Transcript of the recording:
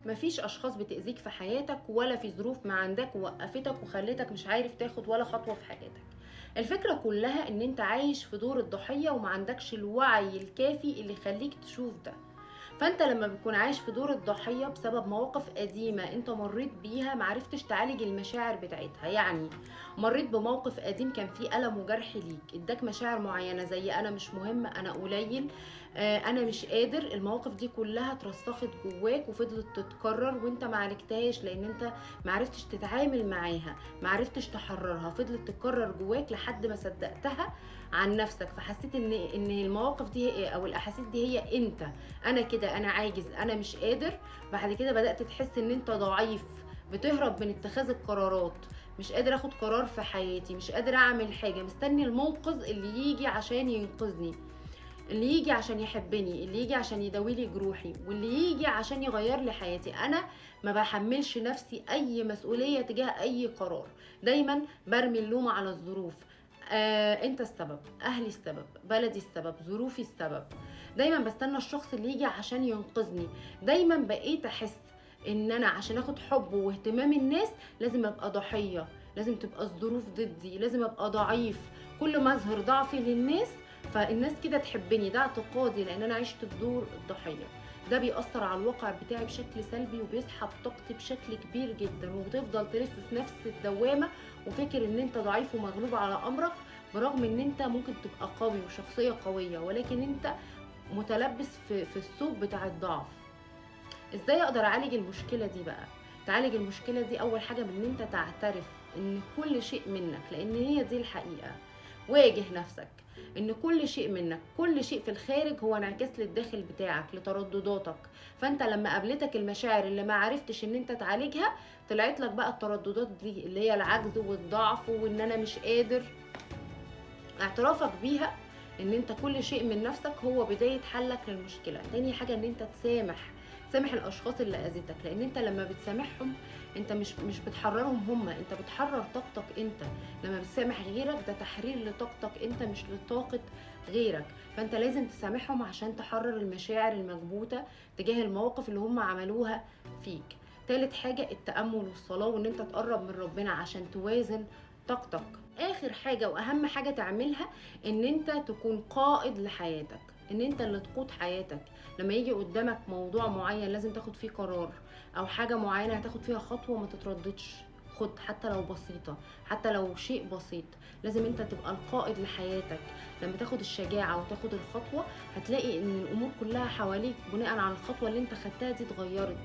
مفيش اشخاص بتأذيك في حياتك، ولا في ظروف ما عندك ووقفتك وخلتك مش عارف تاخد ولا خطوة في حياتك. الفكرة كلها ان انت عايش في دور الضحية وما عندكش الوعي الكافي اللي يخليك تشوف ده. فانت لما بتكون عايش في دور الضحية بسبب مواقف قديمة انت مريت بيها معرفتش تعالج المشاعر بتاعتها. يعني مريت بموقف قديم كان فيه ألم وجرح ليك، اداك مشاعر معينة زي انا مش مهم، انا قليل، انا مش قادر. المواقف دي كلها اترسخت جواك وفضلت تتكرر وانت معالجتهاش، لان انت معرفتش تتعامل معاها، معرفتش تحررها، فضلت تتكرر جواك لحد ما صدقتها عن نفسك. فحسيت ان المواقف دي او الاحاسيس دي هي انت. انا كده، انا عاجز، انا مش قادر. بعد كده بدأت تحس ان انت ضعيف، بتهرب من اتخاذ القرارات، مش قادر اخد قرار في حياتي، مش قادر اعمل حاجة، مستني المنقذ اللي يجي عشان ينقذني، اللي يجي عشان يحبني، اللي يجي عشان يداوي لي جروحي، واللي يجي عشان يغير لي حياتي. انا ما بحملش نفسي اي مسؤولية تجاه اي قرار، دايما برمي اللوم على الظروف. انت السبب، اهلي السبب، بلدي السبب، ظروفي السبب. دايما بستنى الشخص اللي يجي عشان ينقذني. دايما بقيت احس ان انا عشان اخد حب واهتمام الناس لازم ابقى ضحية، لازم تبقى الظروف ضدي، لازم ابقى ضعيف. كل ما اظهر ضعفي للناس فالناس كده تحبني. ده اعتقادي لان انا عشت في دور الضحيه. ده بيأثر على الواقع بتاعي بشكل سلبي وبيسحب طاقتي بشكل كبير جدا، وبتفضل تلف في نفس الدوامه وفكر ان انت ضعيف ومغلوب على امرك، برغم ان انت ممكن تبقى قوي وشخصيه قويه، ولكن انت متلبس في الثوب بتاع الضعف. ازاي اقدر اعالج المشكله دي بقى؟ تعالج المشكله دي اول حاجه بان انت تعترف ان كل شيء منك، لان هي دي الحقيقه. واجه نفسك ان كل شيء منك، كل شيء في الخارج هو انعكاس للداخل بتاعك، لتردداتك. فانت لما قابلتك المشاعر اللي ما عرفتش ان انت تعالجها، طلعت لك بقى الترددات دي اللي هي العجز والضعف وان انا مش قادر. اعترافك بيها ان انت كل شيء من نفسك هو بداية حلك للمشكلة. تاني حاجة ان انت تسامح الاشخاص اللي اذيتك، لان انت لما بتسامحهم انت مش بتحررهم هم، انت بتحرر طاقتك انت. لما بتسامح غيرك ده تحرير لطاقتك انت مش لطاقة غيرك. فانت لازم تسامحهم عشان تحرر المشاعر المكبوتة تجاه المواقف اللي هم عملوها فيك. تالت حاجة التأمل والصلاة، وان انت تقرب من ربنا عشان توازن طاقتك. اخر حاجة واهم حاجة تعملها ان انت تكون قائد لحياتك، ان انت اللي تقود حياتك. لما يجي قدامك موضوع معين لازم تاخد فيه قرار، او حاجة معينة هتاخد فيها خطوة، ما تترددش، خد حتى لو بسيطة، حتى لو شيء بسيط. لازم انت تبقى القائد لحياتك. لما تاخد الشجاعة وتاخد الخطوة هتلاقي ان الامور كلها حواليك بناء على الخطوة اللي انت خدتها دي اتغيرت.